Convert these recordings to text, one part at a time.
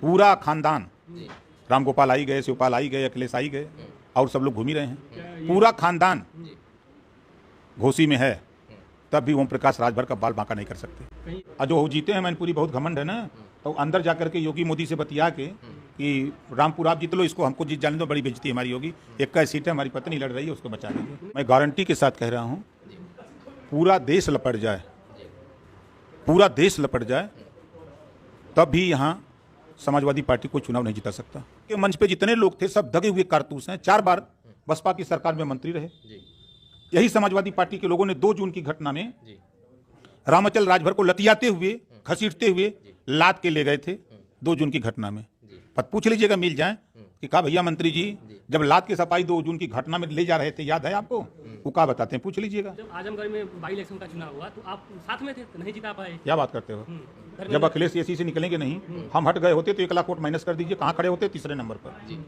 पूरा खानदान, राम गोपाल आई गए, शिवपाल आई गए, अखिलेश आई गए और सब लोग घूम ही रहे हैं। पूरा खानदान घोसी में है, तब भी ओम प्रकाश राजभर का बाल बांका नहीं कर सकते। और जो जीते हैं मैनपुरी बहुत घमंड है ना, तो अंदर जाकर के योगी मोदी से बतिया के कि रामपुर आप जीत लो, इसको हमको जीत जाने दो, बड़ी बेइज्जती हमारी होगी, 21 सीट है, हमारी पत्नी लड़ रही है, उसको बचा लीजिए। मैं गारंटी के साथ कह रहा हूँ, पूरा देश लपट जाए, पूरा देश लपट जाए, तब भी यहाँ समाजवादी पार्टी को चुनाव नहीं जिता सकता। के मंच पे जितने लोग थे सब दगे हुए कारतूस हैं। 4 बार बसपा की सरकार में मंत्री रहे। यही समाजवादी पार्टी के लोगों ने 2 जून की घटना में रामचल राजभर को लतियाते हुए, घसीटते हुए लाद के ले गए थे 2 जून की घटना में। पत पूछ लीजिएगा, मिल जाए कि कहा भैया मंत्री जी जब लाद के सपाई 2 जून की घटना में ले जा रहे थे, याद है आपको? वो क्या बताते हैं, पूछ लीजिएगा। जब आजमगढ़ में बाई इलेक्शन का चुनाव हुआ तो आप साथ में थे, तो नहीं जिता पाए। क्या बात करते हो? जब अखिलेश एसी से निकलेंगे नहीं, हम हट गए होते तो 1 लाख वोट माइनस कर दीजिए, कहाँ खड़े होते? तीसरे नंबर पर।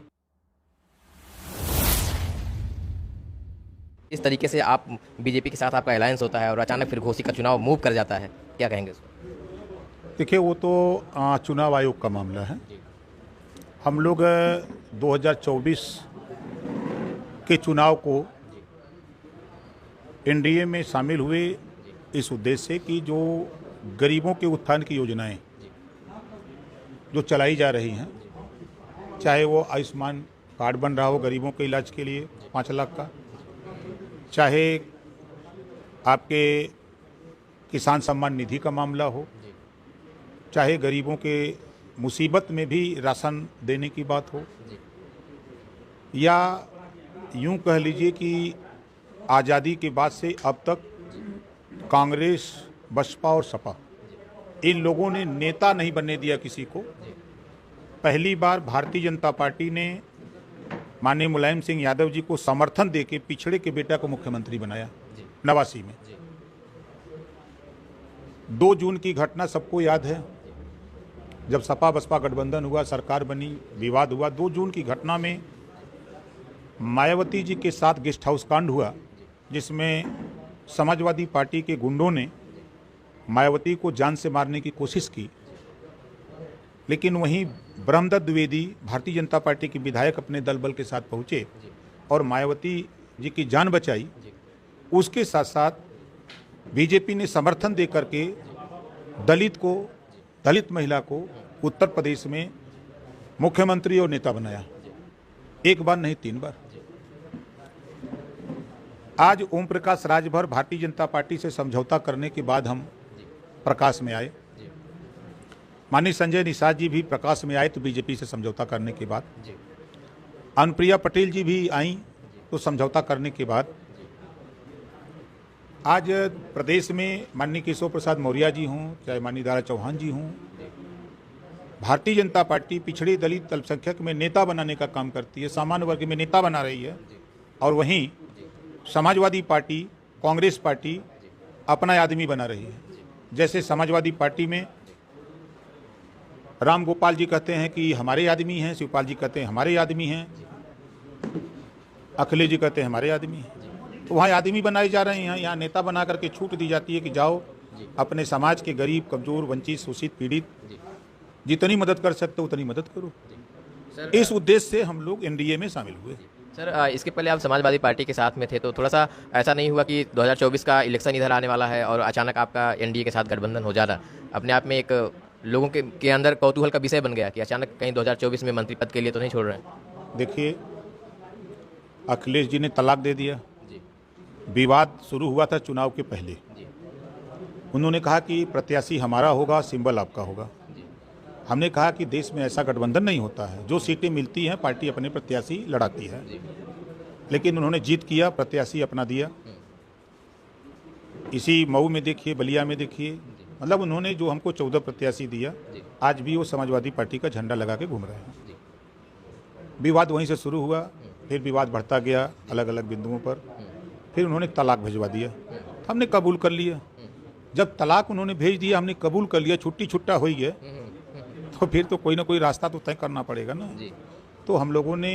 इस तरीके से आप बीजेपी के साथ आपका अलायंस होता है और अचानक फिर घोसी का चुनाव मूव कर जाता है, क्या कहेंगे उसको? देखिए, वो तो चुनाव आयोग का मामला है। हम लोग 2024 के चुनाव को एनडीए में शामिल हुए इस उद्देश्य से कि जो गरीबों के उत्थान की योजनाएं जो चलाई जा रही हैं, चाहे वो आयुष्मान कार्ड बन रहा हो गरीबों के इलाज के लिए 5 लाख का, चाहे आपके किसान सम्मान निधि का मामला हो, चाहे गरीबों के मुसीबत में भी राशन देने की बात हो, या यूं कह लीजिए कि आज़ादी के बाद से अब तक कांग्रेस, बसपा और सपा, इन लोगों ने नेता नहीं बनने दिया किसी को। पहली बार भारतीय जनता पार्टी ने माननीय मुलायम सिंह यादव जी को समर्थन देके पिछड़े के बेटा को मुख्यमंत्री बनाया 89 में। 2 जून की घटना सबको याद है, जब सपा बसपा गठबंधन हुआ, सरकार बनी, विवाद हुआ। 2 जून की घटना में मायावती जी के साथ गेस्ट हाउस कांड हुआ, जिसमें समाजवादी पार्टी के गुंडों ने मायावती को जान से मारने की कोशिश की, लेकिन वहीं ब्रह्मदत्त द्विवेदी भारतीय जनता पार्टी के विधायक अपने दल बल के साथ पहुंचे और मायावती जी की जान बचाई। उसके साथ साथ बीजेपी ने समर्थन दे करके दलित महिला को उत्तर प्रदेश में मुख्यमंत्री और नेता बनाया, 1 बार नहीं 3 बार। आज ओम प्रकाश राजभर भारतीय जनता पार्टी से समझौता करने के बाद हम प्रकाश में आए। माननीय संजय निषाद जी भी प्रकाश में आए तो बीजेपी से समझौता करने के बाद, अनुप्रिया पटेल जी भी आई तो समझौता करने के बाद, आज प्रदेश में माननीय केशव प्रसाद मौर्य जी हों, चाहे माननीय दारा चौहान जी हों, भारतीय जनता पार्टी पिछड़े दलित अल्पसंख्यक में नेता बनाने का काम करती है, सामान्य वर्ग में नेता बना रही है। और वहीं समाजवादी पार्टी, कांग्रेस पार्टी अपना आदमी बना रही है। जैसे समाजवादी पार्टी में राम गोपाल जी कहते हैं कि हमारे आदमी हैं, शिवपाल जी कहते हैं हमारे आदमी हैं, अखिलेश जी कहते हैं हमारे आदमी हैं। तो वहाँ आदमी बनाए जा रहे हैं, यहाँ नेता बना करके छूट दी जाती है कि जाओ अपने समाज के गरीब, कमजोर, वंचित, शोषित, पीड़ित जितनी मदद कर सकते हो उतनी मदद करो। इस उद्देश्य से हम लोग एनडीए में शामिल हुए। सर, इसके पहले आप समाजवादी पार्टी के साथ में थे, तो थोड़ा सा ऐसा नहीं हुआ कि 2024 का इलेक्शन इधर आने वाला है और अचानक आपका एनडीए के साथ गठबंधन हो जाना अपने आप में एक लोगों के अंदर कौतूहल का विषय बन गया कि अचानक कहीं 2024 में मंत्री पद के लिए तो नहीं छोड़ रहे हैं? देखिए, अखिलेश जी ने तलाक दे दिया। विवाद शुरू हुआ था चुनाव के पहले। उन्होंने कहा कि प्रत्याशी हमारा होगा, सिंबल आपका होगा। हमने कहा कि देश में ऐसा गठबंधन नहीं होता है, जो सीटें मिलती हैं पार्टी अपने प्रत्याशी लड़ाती है। लेकिन उन्होंने जीत किया, प्रत्याशी अपना दिया। इसी मऊ में देखिए, बलिया में देखिए, मतलब उन्होंने जो हमको 14 प्रत्याशी दिया, आज भी वो समाजवादी पार्टी का झंडा लगा के घूम रहे हैं। विवाद वहीं से शुरू हुआ, फिर विवाद बढ़ता गया अलग अलग बिंदुओं पर। फिर उन्होंने तलाक भिजवा दिया, हमने कबूल कर लिया। जब तलाक उन्होंने भेज दिया, हमने कबूल कर लिया, छुट्टी छुट्टा हो गया, तो फिर तो कोई ना कोई रास्ता तो तय करना पड़ेगा ना। तो हम लोगों ने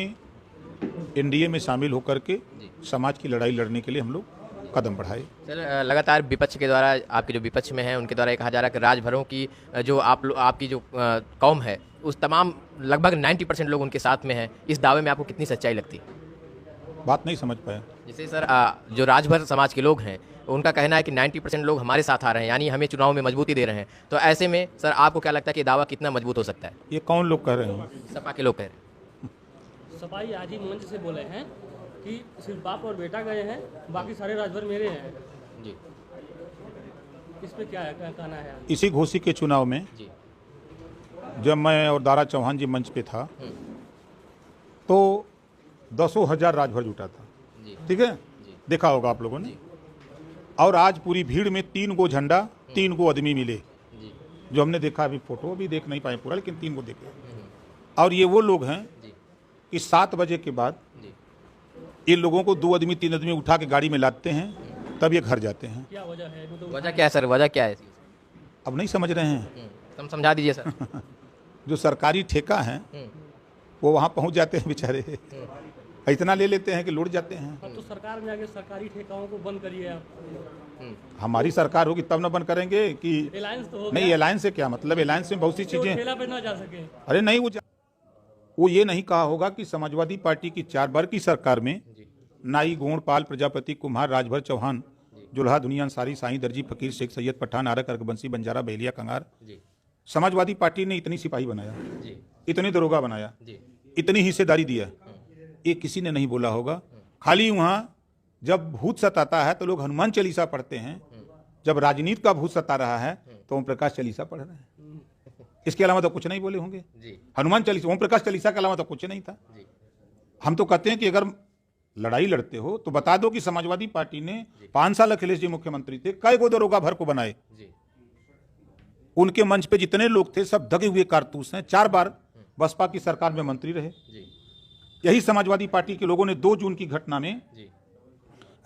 एनडीए में शामिल होकर के समाज की लड़ाई लड़ने के लिए हम लोग कदम बढ़ाए। सर लगातार विपक्ष के द्वारा, आपके जो विपक्ष में हैं उनके द्वारा ये कहा जा रहा है कि राजभरों की जो आपकी जो कौम है उस तमाम लगभग 90% लोग उनके साथ में हैं। इस दावे में आपको कितनी सच्चाई लगती है? बात नहीं समझ पाया। जैसे सर जो राजभर समाज के लोग हैं उनका कहना है कि 90% लोग हमारे साथ आ रहे हैं, यानी हमें चुनाव में मजबूती दे रहे हैं। तो ऐसे में सर आपको क्या लगता है कि दावा कितना मजबूत हो सकता है? ये कौन लोग कह रहे हैं? सपा के लोग कह रहे हैं। सफाई आज ही मंच से बोले हैं कि सिर्फ बाप और बेटा गए हैं, बाकी सारे राजभर मेरे हैं। जी इस पे क्या कहना है? इसी घोसी के चुनाव में जी जब मैं और दारा चौहान जी मंच पे था तो 10,000 राजभर जुटा था। जी ठीक है, देखा होगा आप लोगों ने। और आज पूरी भीड़ में 3 गो झंडा, 3 गो आदमी मिले, जी जो हमने देखा। अभी फोटो भी देख नहीं पाए पूरा, लेकिन 3 गो देखे। और ये वो लोग हैं जी कि 7 बजे के बाद जी ये लोगों को 2 आदमी 3 आदमी उठा के गाड़ी में लादते हैं, तब ये घर जाते हैं। क्या वजह है? वो तो वजह क्या है सर? वजह क्या है? अब नहीं समझ रहे हैं। तुम समझा दीजिए सर। जो सरकारी ठेका है वो वहाँ पहुँच जाते हैं बेचारे, इतना ले लेते हैं कि लुट जाते हैं। अब तो सरकार में आगे सरकारी ठेकाओं को बंद करिए आप। हमारी सरकार होगी तब न बंद करेंगे कि अलायंस तो हो नहीं। गया, अलायंस से क्या मतलब? अलायंस में बहुत सी तो चीज़ें। ठेला पे ना जा सके। अरे नहीं, वो ये नहीं कहा होगा कि समाजवादी पार्टी की 4 बार की सरकार में नाई, गोंडपाल, प्रजापति, कुम्हार, राजभर, चौहान, जुल्हा, दुनिया, अंसारी, साईं, दर्जी, फकीर, शेख, सैयद, पठान, आरक, अर्कबंसी, बंजारा, बहेलिया, कंगार, समाजवादी पार्टी ने इतनी सिपाही बनाया, इतने दरोगा बनाया, इतनी हिस्सेदारी दिया। ये किसी ने नहीं बोला होगा। खाली वहाँ जब भूत सताता है तो लोग हनुमान चालीसा पढ़ते हैं, जब राजनीति का भूत सता रहा है तो ओम प्रकाश चालीसा पढ़ रहे हैं। इसके अलावा तो कुछ नहीं बोले होंगे। हनुमान चालीसा, ओम प्रकाश चालीसा के अलावा तो कुछ नहीं था। हम तो कहते हैं कि अगर लड़ाई लड़ते हो तो बता दो कि समाजवादी पार्टी ने 5 साल अखिलेश जी मुख्यमंत्री थे, कई गो दरोगा भर को बनाए। उनके मंच पे जितने लोग थे सब दगे हुए कारतूस हैं। 4 बार बसपा की सरकार में मंत्री रहे। यही समाजवादी पार्टी के लोगों ने 2 जून की घटना में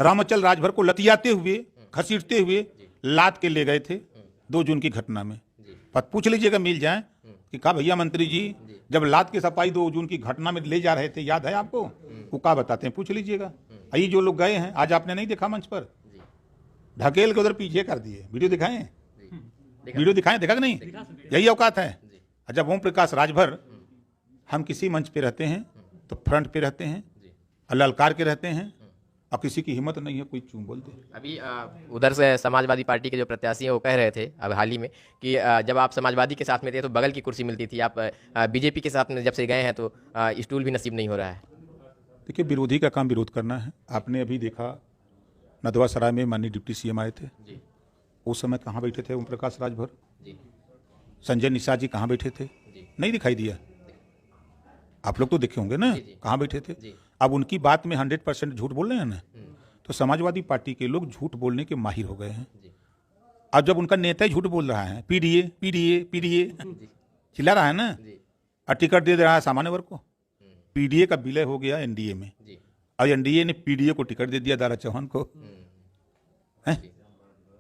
रामचल राजभर को लतियाते हुए, घसीटते हुए लाद के ले गए थे 2 जून की घटना में। पर पूछ लीजिएगा, मिल जाए कि कहा भैया मंत्री जी जब लाद के सपाई 2 जून की घटना में ले जा रहे थे, याद है आपको? वो क्या बताते हैं, पूछ लीजिएगा। यही जो लोग गए हैं, आज आपने नहीं देखा मंच पर, ढकेल के उधर पीछे कर दिए। वीडियो दिखाएं, वीडियो दिखाएं, देखा कि नहीं? यही औकात है। जब ओम प्रकाश राजभर, हम किसी मंच पे रहते हैं तो फ्रंट पे रहते हैं, ललकार के रहते हैं, और किसी की हिम्मत नहीं है कोई चूं बोल दे। अभी उधर से समाजवादी पार्टी के जो प्रत्याशी हैं वो कह रहे थे अब हाल ही में कि जब आप समाजवादी के साथ में थे तो बगल की कुर्सी मिलती थी, आप बीजेपी के साथ में जब से गए हैं तो स्टूल भी नसीब नहीं हो रहा है। देखिए, विरोधी का काम विरोध करना है। आपने अभी देखा नदवा सराय में माननीय डिप्टी सीएम आए थे, उस समय कहाँ बैठे थे ओम प्रकाश राजभर? संजय निषाद जी कहाँ बैठे थे? नहीं दिखाई दिया। आप लोग तो देखे होंगे ना, कहाँ बैठे थे? अब उनकी बात में 100% झूठ बोल रहे हैं ना, तो समाजवादी पार्टी के लोग झूठ बोलने के माहिर हो गए हैं। अब जब उनका नेता ही झूठ बोल रहा है, पीडीए पीडीए पीडीए चिल्ला रहा है ना, और टिकट दे रहा है सामान्य वर्ग को। पीडीए का विलय हो गया एनडीए में, और एनडीए ने पीडीए को टिकट दे दिया, दारा चौहान को,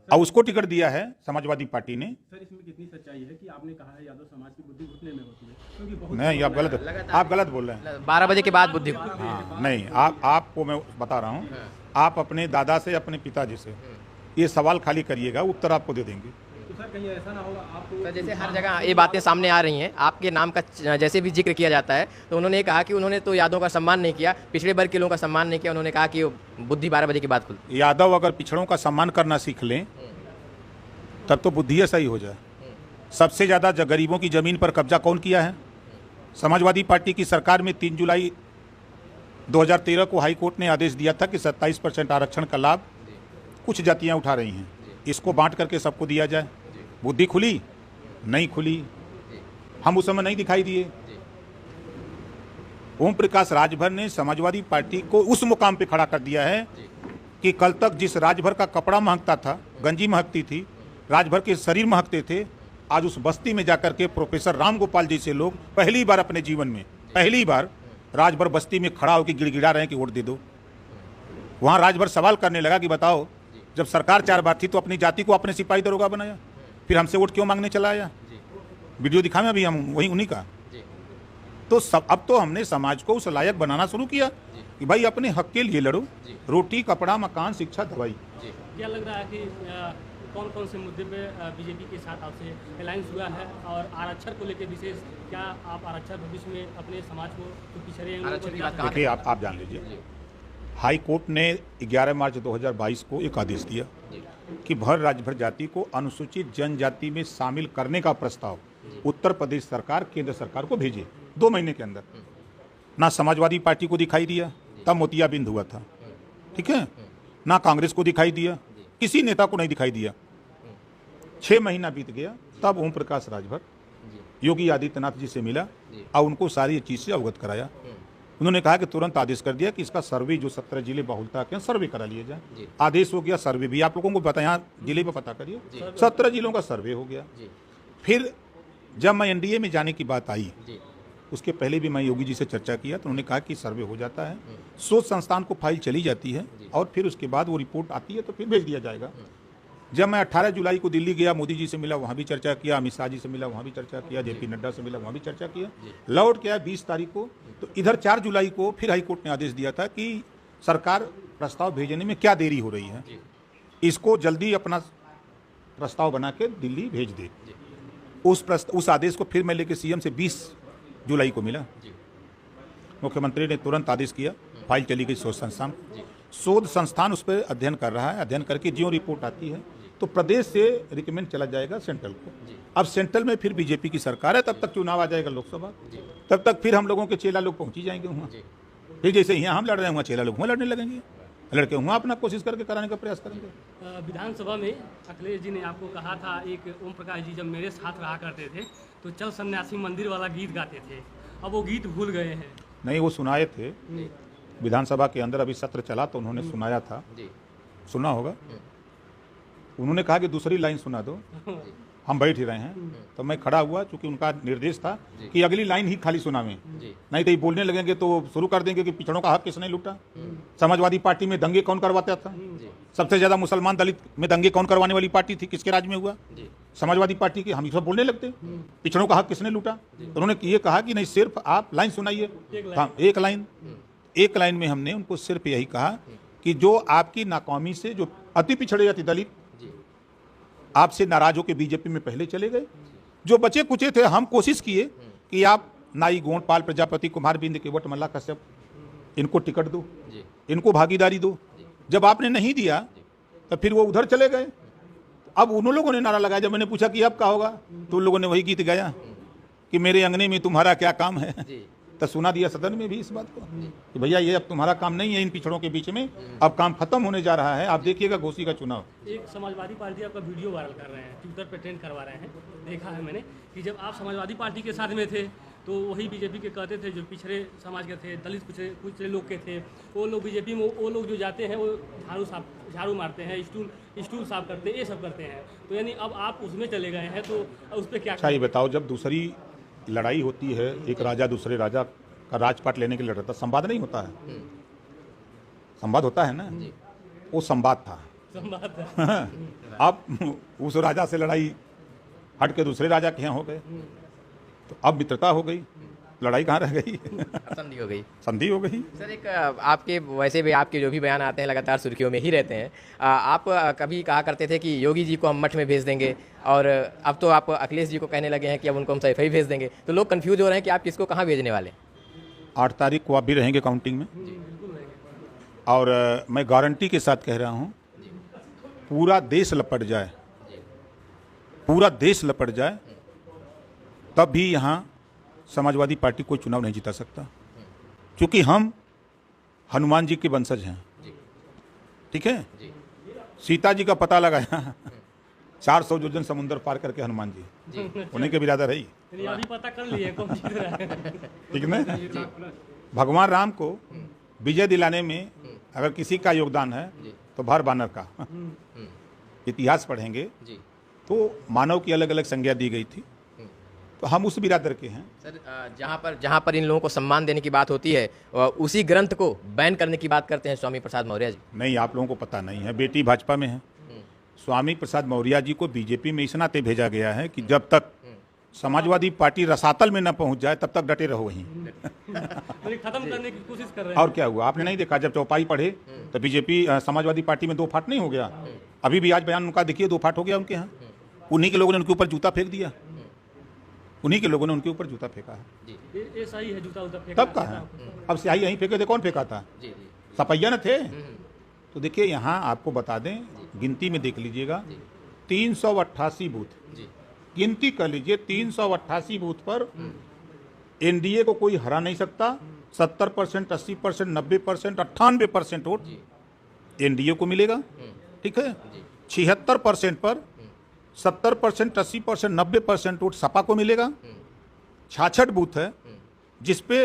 और उसको टिकट दिया है समाजवादी पार्टी ने। सर इसमें कितनी सच्चाई है कि आपने कहा है यादव समाज की बुद्धि घुटने में होती है? क्योंकि बहुत नहीं, आप गलत बोल रहे हैं। 12 बजे के बाद बुद्धि हाँ, नहीं, आपको मैं बता रहा हूँ, आप अपने दादा से, अपने पिताजी से ये सवाल खाली करिएगा, उत्तर आपको दे देंगे। तो सर कहीं ऐसा ना होगा आपको? सर जैसे हर जगह ये बातें सामने आ रही हैं, आपके नाम का जैसे भी जिक्र किया जाता है तो उन्होंने कहा कि उन्होंने तो यादव का सम्मान नहीं किया, पिछड़े वर्ग के लोगों का सम्मान नहीं किया। उन्होंने कहा कि बुद्धि 12 बजे के बाद खुलती। यादव अगर पिछड़ों का सम्मान करना सीख लें तब तो बुद्धि सही हो जाए। सबसे ज़्यादा गरीबों की ज़मीन पर कब्जा कौन किया है? समाजवादी पार्टी की सरकार में 3 जुलाई 2013 को हाई कोर्ट ने आदेश दिया था कि 27% आरक्षण का लाभ कुछ जातियां उठा रही हैं, इसको बांट करके सबको दिया जाए। बुद्धि खुली? नहीं खुली। हम उस समय नहीं दिखाई दिए। ओम प्रकाश राजभर ने समाजवादी पार्टी को उस मुकाम पे खड़ा कर दिया है कि कल तक जिस राजभर का कपड़ा महकता था, गंजी महकती थी, राजभर के शरीर महकते थे, आज उस बस्ती में जाकर के प्रोफेसर राम गोपाल जैसे लोग पहली बार अपने जीवन में, पहली बार राजभर बस्ती में खड़ा होकर गिड़गिड़ा रहे हैं कि वोट दे दो। वहाँ राजभर सवाल करने लगा कि बताओ, जब सरकार 4 बार थी तो अपनी जाति को अपने सिपाही दरोगा बनाया, फिर हमसे वोट क्यों मांगने चला आया? वीडियो दिखा में अभी हम वही उन्हीं का। तो सब अब तो हमने समाज को उस लायक बनाना शुरू किया कि भाई अपने हक के लिए लड़ो, रोटी कपड़ा मकान शिक्षा दवाई। क्या लग रहा है कि कौन कौन से मुद्दे पे बीजेपी के साथ आपसे अलायंस हुआ है, और आरक्षण को लेकर विशेष क्या आप आरक्षण भविष्य में अपने समाज को जो पिछड़े हैं उनको आरक्षण की क्या- बात कहाँ देखिए आप जान लीजिए, हाई कोर्ट ने 11 मार्च 2022 को एक आदेश दिया कि भर राज्य भर जाति को अनुसूचित जनजाति में शामिल करने का प्रस्ताव उत्तर प्रदेश सरकार केंद्र सरकार को भेजे 2 महीने के अंदर। ना समाजवादी पार्टी को दिखाई दिया, तब मोतियाबिंद हुआ था, ठीक है, ना कांग्रेस को दिखाई दिया, किसी नेता को नहीं दिखाई दिया। 6 महीना बीत गया, तब ओम प्रकाश राजभर योगी आदित्यनाथ जी से मिला और उनको सारी चीज से अवगत कराया। उन्होंने कहा कि तुरंत आदेश कर दिया कि इसका सर्वे जो 17 जिले बहुलता के हैं, सर्वे करा लिए जाए। आदेश हो गया, सर्वे भी आप लोगों को बताया, जिले पे पता करिए, 17 जिलों का सर्वे हो गया। फिर जब मैं एनडीए में जाने की बात आई, उसके पहले भी मैं योगी जी से चर्चा किया, तो उन्होंने कहा कि सर्वे हो जाता है, शोध संस्थान को फाइल चली जाती है और फिर उसके बाद वो रिपोर्ट आती है तो फिर भेज दिया जाएगा। जब मैं 18 जुलाई को दिल्ली गया, मोदी जी से मिला, वहाँ भी चर्चा किया, अमित शाह जी से मिला, वहाँ भी चर्चा किया, जेपी नड्डा से मिला, वहाँ भी चर्चा किया। लौट के आया 20 तारीख को, तो इधर 4 जुलाई को फिर हाईकोर्ट ने आदेश दिया था कि सरकार प्रस्ताव भेजने में क्या देरी हो रही है, इसको जल्दी अपना प्रस्ताव बना के दिल्ली भेज दे। उस आदेश को फिर मैं लेके सीएम से 20 जुलाई को मिला। मुख्यमंत्री ने तुरंत आदेश किया, फाइल चली गई शोध संस्थान। शोध संस्थान उस पर अध्ययन कर रहा है, अध्ययन करके जो रिपोर्ट आती है तो प्रदेश से रिकमेंड चला जाएगा सेंट्रल को। अब सेंट्रल में फिर बीजेपी की सरकार है, तब तक चुनाव आ जाएगा लोकसभा, तब तक फिर हम लोगों के चेला लोग पहुंच ही जाएंगे वहाँ। फिर जैसे यहाँ हम लड़ रहे हैं, वहाँ चेला लोग वहाँ लड़ने लगेंगे, लड़के वहाँ अपना कोशिश करके कराने का प्रयास करेंगे। विधानसभा में अखिलेश जी ने आपको कहा था, एक ओम प्रकाश जी जब मेरे साथ रहा करते थे तो चल सन्यासी मंदिर वाला गीत गाते थे, अब वो गीत भूल गए हैं। नहीं, वो सुनाए थे विधानसभा के अंदर, अभी सत्र चला तो उन्होंने सुनाया था, सुना होगा। उन्होंने कहा कि दूसरी लाइन सुना दो, हम बैठ ही रहे हैं, तो मैं खड़ा हुआ, चूंकि उनका निर्देश था कि अगली लाइन ही खाली सुनावें, नहीं तो ये बोलने लगेंगे तो शुरू कर देंगे कि पिछड़ों का हक किसने लूटा, समाजवादी पार्टी में दंगे कौन करवाता था, सबसे ज्यादा मुसलमान दलित में दंगे कौन करवाने वाली पार्टी थी, किसके राज में हुआ, समाजवादी पार्टी की। हम सब बोलने लगते पिछड़ों का हक किसने लूटा, तो उन्होंने ये कहा कि नहीं, सिर्फ आप लाइन सुनाइए, एक लाइन में हमने उनको सिर्फ यही कहा कि जो आपकी नाकामी से, जो अति पिछड़े अति दलित आपसे नाराज होकर बीजेपी में पहले चले गए, जो बचे कुचे थे, हम कोशिश किए कि आप नाई गोंडपाल प्रजापति कुमार बिंद केवट मल्ला कश्यप इनको टिकट दो, इनको भागीदारी दो। जब आपने नहीं दिया तो फिर वो उधर चले गए। अब उन लोगों ने नारा लगाया, जब मैंने पूछा कि अब क्या होगा, तो उन लोगों ने वही गीत गाया कि मेरे अंगने में तुम्हारा क्या काम है। तो सुना दिया सदन में भी इस बात को कि भैया ये अब तुम्हारा काम नहीं है इन पिछड़ों के बीच में, अब काम खत्म होने जा रहा है, आप देखिएगा घोसी का चुनाव। एक समाजवादी पार्टी आपका वीडियो वायरल कर रहे हैं, ट्विटर पे ट्रेंड करवा रहे हैं, देखा है मैंने कि जब आप समाजवादी पार्टी के साथ में थे तो वही बीजेपी के कहते थे, जो पिछड़े समाज के थे, दलित कुछ लोग के थे, वो लोग बीजेपी में, वो लोग जो जाते हैं वो झाड़ू मारते हैं, स्टूल साफ करते हैं, ये सब करते हैं। तो यानी अब आप उसमें चले गए हैं, तो उस पर क्या? अच्छा ये बताओ, जब दूसरी लड़ाई होती है, एक राजा दूसरे राजा का राजपाट लेने के लिए लड़ता, संवाद नहीं होता है, संवाद होता है ना, वो संवाद था। अब उस राजा से लड़ाई हट के दूसरे राजा के यहाँ हो गए, तो अब मित्रता हो गई, लड़ाई कहाँ रह गई, संधि हो गई। संधि हो गई। सर एक आपके वैसे भी आपके जो भी बयान आते हैं लगातार सुर्खियों में ही रहते हैं। आप कभी कहा करते थे कि योगी जी को हम मठ में भेज देंगे, और अब तो आप अखिलेश जी को कहने लगे हैं कि अब उनको हम सैफई भेज देंगे, तो लोग कंफ्यूज हो रहे हैं कि आप किसको कहाँ भेजने वाले? 8 तारीख को आप भी रहेंगे काउंटिंग में, और मैं गारंटी के साथ कह रहा हूँ, पूरा देश लपट जाए, पूरा देश लपट जाए, तब भी यहाँ समाजवादी पार्टी कोई चुनाव नहीं जीता सकता, क्योंकि हम हनुमान जी के वंशज हैं, ठीक है। सीता जी का पता लगाया 400 योजन समुद्र पार करके हनुमान जी उन्हीं के बिरादर है, अभी पता कर लिए कौन जीत रहा है, ठीक है। भगवान राम को विजय दिलाने में अगर किसी का योगदान है तो भर बानर का। इतिहास पढ़ेंगे तो मानव की अलग अलग संज्ञा दी गई थी, तो हम उस बिरादर के हैं। सर जहाँ पर इन लोगों को सम्मान देने की बात होती है, उसी ग्रंथ को बैन करने की बात करते हैं स्वामी प्रसाद मौर्य जी। नहीं, आप लोगों को पता नहीं है, बेटी भाजपा में है। स्वामी प्रसाद मौर्य जी को बीजेपी में इस नाते भेजा गया है कि जब तक समाजवादी पार्टी रसातल में न पहुंच जाए तब तक डटे रहो वहीं। मतलब खत्म करने की कोशिश कर रहे हैं। और क्या हुआ आपने नहीं देखा, जब चौपाई पढ़े तो बीजेपी समाजवादी पार्टी में दो फाट नहीं हो गया। अभी भी आज बयान उनका देखिए, दो फाट हो गया उनके यहाँ। उन्हीं के लोगों ने उनके ऊपर जूता फेंक दिया, उन्हीं के लोगों ने उनके ऊपर जूता फेंका है। ये सही है, जूता उता फेंकना। तब कहा अब स्याही यहीं फेंके थे, कौन फेंका था? सपैया न थे। तो देखिए यहाँ आपको बता दें, गिनती में देख लीजिएगा, 388 बूथ गिनती कर लीजिए। 388 बूथ पर एनडीए को कोई हरा नहीं सकता। 70%, 80%, 90%, 98% वोट एनडीए को मिलेगा। ठीक है, 76% पर 70%, 80%, 90% वोट सपा को मिलेगा। 66 बूथ है जिसपे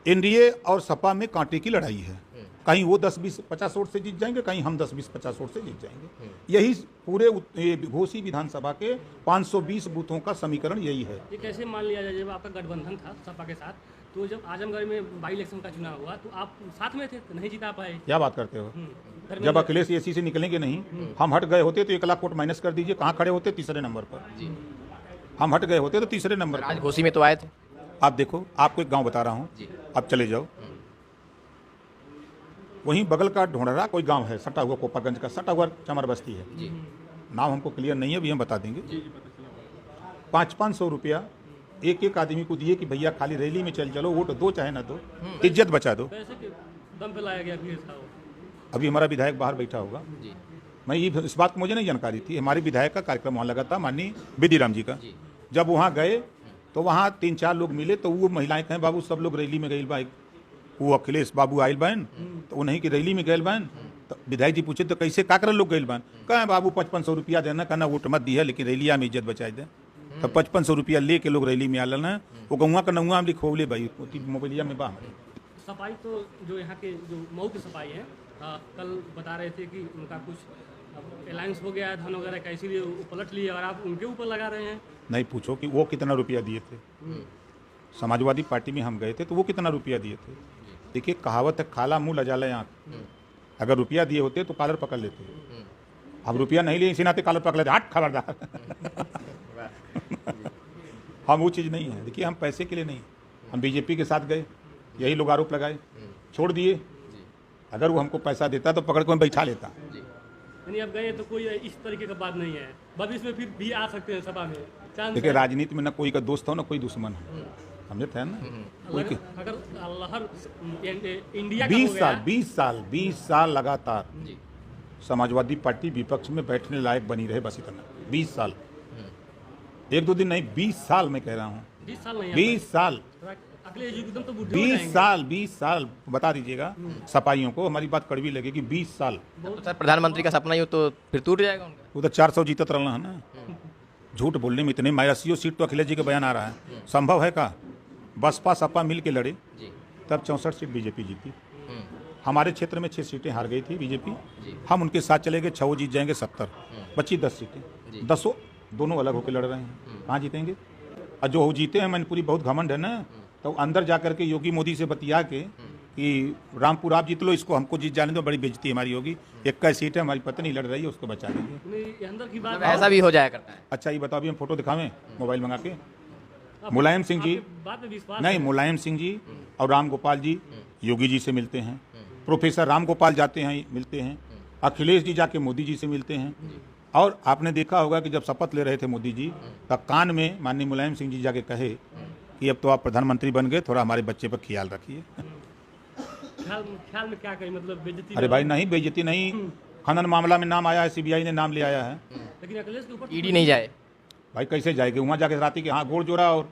एनडीए और सपा में कांटे की लड़ाई है। कहीं वो 10, 20, 50 वोट से जीत जाएंगे, कहीं हम 10, 20, 50 वोट से जीत जाएंगे। यही पूरे घोसी विधानसभा के 520 बूथों का समीकरण यही है। ये कैसे मान लिया जाए, जब आपका गठबंधन था सपा के साथ, तो जब आजमगढ़ में बाई इलेक्शन का चुनाव हुआ तो आप साथ में थे, तो नहीं जीता पाए। क्या बात करते हो? जब अखिलेश एसी से निकलेंगे नहीं, हम हट गए होते तो 1 लाख वोट माइनस कर दीजिए, कहाँ खड़े होते? तीसरे नंबर पर। हम हट गए होते तो तीसरे नंबर पर। आज घोसी में तो आए थे। आप देखो, आपको एक गांव बता रहा हूँ, आप चले जाओ, वहीं बगल का ढोंढरा कोई गांव है, सटा हुआ कोपागंज का, सटा हुआ चमर बस्ती है। नाम हमको क्लियर नहीं है, अभी हम बता देंगे। 500-500 रुपया एक एक आदमी को दिए कि भैया खाली रैली में चल चलो, वोट दो चाहे ना दो, इज्जत बचा दो। पैसे के दम पे लाया गया फिर था वो। अभी हमारा विधायक बाहर बैठा होगा, मैं ये इस बात की मुझे नहीं जानकारी थी। हमारे विधायक का कार्यक्रम वहाँ लगा था, माननीय बेदीराम जी का। जब वहाँ गए तो वहाँ 3-4 लोग मिले, तो वो महिलाएं कहें बाबू सब लोग रैली में गए बा, वो अखिलेश बाबू आयल बहन, तो उन्हीं की रैली में गए बहन। तो विधायक जी पूछे तो कैसे का कर लोग गए बहन? कहें बाबू 5500 रुपया देना, कहना वोट मत दी है, लेकिन रैलिया में इज्जत बचाए दे। तो 5500 रुपया ले के लोग रैली में आ लेना, वो गौवा का नौवा हम लिखोले भाई मोबाइलिया में बा। सफाई तो जो यहाँ के जो मऊ के सफाई है, कल बता रहे थे कि उनका कुछ अलायंस हो गया है धन वगैरह का, इसीलिए वो पलट लिए और आप उनके ऊपर लगा रहे हैं। नहीं पूछो कि वो कितना रुपया दिए थे। समाजवादी पार्टी में हम गए थे तो वो कितना रुपया दिए थे। देखिए कहावत है, खाला मुंह लजाले आँख। अगर रुपया दिए होते तो कॉलर पकड़ लेते, अब रुपया नहीं लिए इसी नाते कॉलर पकड़ लेते, हट खबरदार। हम वो चीज़ नहीं है। देखिए हम पैसे के लिए नहीं, हम बीजेपी के साथ गए, यही लोग आरोप लगाए, छोड़ दिए। अगर वो हमको पैसा देता तो पकड़ को बैठा लेता। यानी अब गए तो कोई इस तरीके का बात नहीं है, भविष्य में फिर भी आ सकते हैं सभा में, चांस देखिए है। राजनीति में ना कोई का दोस्त हो ना कोई दुश्मन हो, समझे थे ना। कोई के- अगर हर इंडिया का 20 हो साल गया, 20 साल लगातार समाजवादी पार्टी विपक्ष में बैठने लायक बनी रहे, बस इतना। 20 साल, 1-2 दिन नहीं, 20 साल मैं कह रहा हूँ। 20 साल नहीं 20 साल, अगले युग एकदम तो बुढ़े हो 20 जाएंगे। साल, 20 साल बता दीजिएगा सपाइयों को, हमारी बात कड़वी लगेगी। 20 साल, तो सर प्रधानमंत्री का सपना ही हो तो फिर टूट जाएगा उनका। वो तो 400 जीतत रहना है ना। झूठ बोलने में इतने 80 सीट तो अखिलेश जी का बयान आ रहा है, संभव है का? बसपा सपा मिल के लड़े तब 64 सीट बीजेपी जीती। हमारे क्षेत्र में 6 सीटें हार गई थी बीजेपी, हम उनके साथ चले गए, 6 जीत जाएंगे, 70 बची 10 सीटें। 10 दोनों अलग होकर लड़ रहे हैं, कहाँ जीतेंगे? और जो जीते हैं मैनपुरी बहुत घमंड है ना, तो अंदर जा करके योगी मोदी से बतिया के कि रामपुर आप जीत लो, इसको हमको जीत जाने दो, बड़ी बेइज्जती हमारी होगी। 21 सीट है, हमारी पत्नी लड़ रही है, उसको बचा देंगे। नहीं, ये अंदर की बात मतलब ऐसा भी हो जाया करता है। अच्छा ये बताओ, अभी हम फोटो दिखावें मोबाइल मंगा के? मुलायम सिंह जी, आपके बात में विश्वास नहीं, मुलायम सिंह जी और राम गोपाल जी योगी जी से मिलते हैं, प्रोफेसर राम गोपाल जाते हैं मिलते हैं, अखिलेश जी जाके मोदी जी से मिलते हैं। और आपने देखा होगा कि जब शपथ ले रहे थे मोदी जी, तब कान में माननीय मुलायम सिंह जी जाके कहे कि अब तो आप प्रधानमंत्री बन गए, थोड़ा हमारे बच्चे पर ख्याल रखिए। ख्याल में क्या करें, मतलब बेइज्जती अरे भाई नहीं, बेइज्जती नहीं, खनन मामला में नाम आया है, सीबीआई ने नाम ले आया है। लेकिन अखिलेश के ऊपर ईडी नहीं जाए। भाई कैसे जाएगी वहाँ जाके राती के हाँ गोड़ जोड़ा और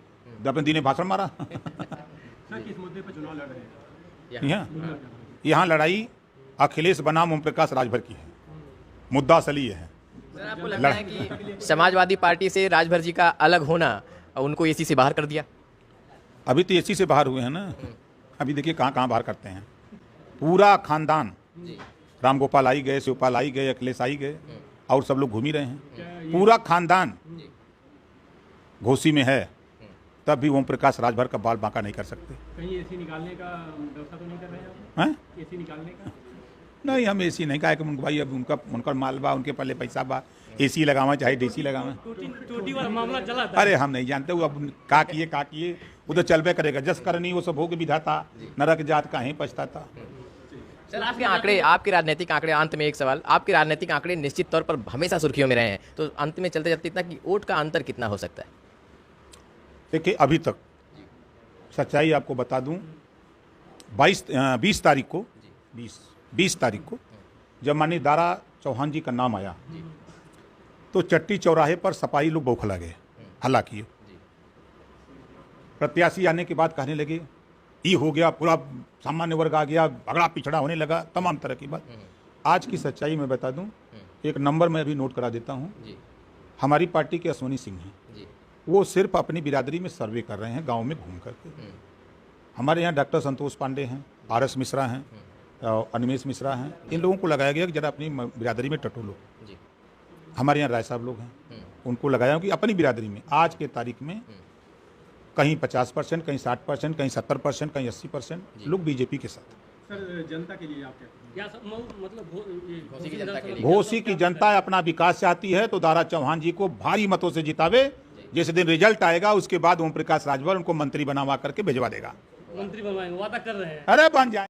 अपने दी ने भाषण मारा। सर किस मुद्दे पर चुनाव लड़ रहे हैं? यहाँ लड़ाई अखिलेश बनाम ओम प्रकाश राजभर की है, मुद्दा असल ये है। सर आपको लगता है कि समाजवादी पार्टी से राजभर जी का अलग होना उनको एसी से बाहर कर दिया? अभी तो एसी से बाहर हुए हैं ना, अभी देखिए कहाँ कहाँ बाहर करते हैं। पूरा खानदान, राम गोपाल आई गए, शिवपाल आई गए, अखिलेश आई गए, और सब लोग घूम ही रहे हैं। पूरा खानदान घोसी में है, तब भी ओम प्रकाश राजभर का बाल बांका नहीं कर सकते कहीं एसी निकालने का व्यवस्था तो नहीं कर रहे हैं आप? हैं? एसी निकालने का नहीं, हम एसी नहीं कहा कि भाई अब उनका माल बा, उनके पहले पैसा बा, एसी लगावा चाहे डीसी लगावा। टोटी वाला मामला चला था। अरे हम नहीं जानते वो अब का किए वो तो चलबे करेगा। जस करनी वो सब हो के विधाता, नरक जात काहे पछताता। सर आपके आंकड़े, आपके राजनीतिक आंकड़े, अंत में एक सवाल, आपके राजनीतिक आंकड़े निश्चित तौर पर हमेशा सुर्खियों में रहे हैं, तो अंत में चलते चलते इतना कि वोट का अंतर कितना हो सकता है? देखिए अभी तक सच्चाई आपको बता दूं, 20 तारीख को जब माननीय दारा चौहान जी का नाम आया तो चट्टी चौराहे पर सपाही लोग बौखला गए, हल्ला किए। प्रत्याशी आने के बाद कहने लगे ये हो गया, पूरा सामान्य वर्ग आ गया, भगड़ा पिछड़ा होने लगा, तमाम तरह की बात। आज की सच्चाई मैं बता दूं, एक नंबर मैं अभी नोट करा देता हूं। हमारी पार्टी के अश्वनी सिंह हैं, वो सिर्फ अपनी बिरादरी में सर्वे कर रहे हैं, गांव में घूम करके। हमारे यहाँ डॉक्टर संतोष पांडे हैं, RS मिश्रा हैं, अनिमेश मिश्रा हैं, इन लोगों को लगाया गया कि जरा अपनी बिरादरी में टटोलो। हमारे यहाँ राय साहब लोग हैं, उनको लगाया कि अपनी बिरादरी में आज के तारीख में कहीं 50%, कहीं 60%, कहीं 70%, कहीं 80% लोग बीजेपी के साथ। सर जनता के लिए आप क्या मतलब घोसी की जनता अपना विकास चाहती है तो दारा चौहान जी को भारी मतों से जितावे। जिस दिन रिजल्ट आएगा उसके बाद ओम प्रकाश राजभर उनको मंत्री बनवा करके भिजवा देगा। मंत्री बनवाएंगे, वादा कर रहे हैं। अरे बन जाए।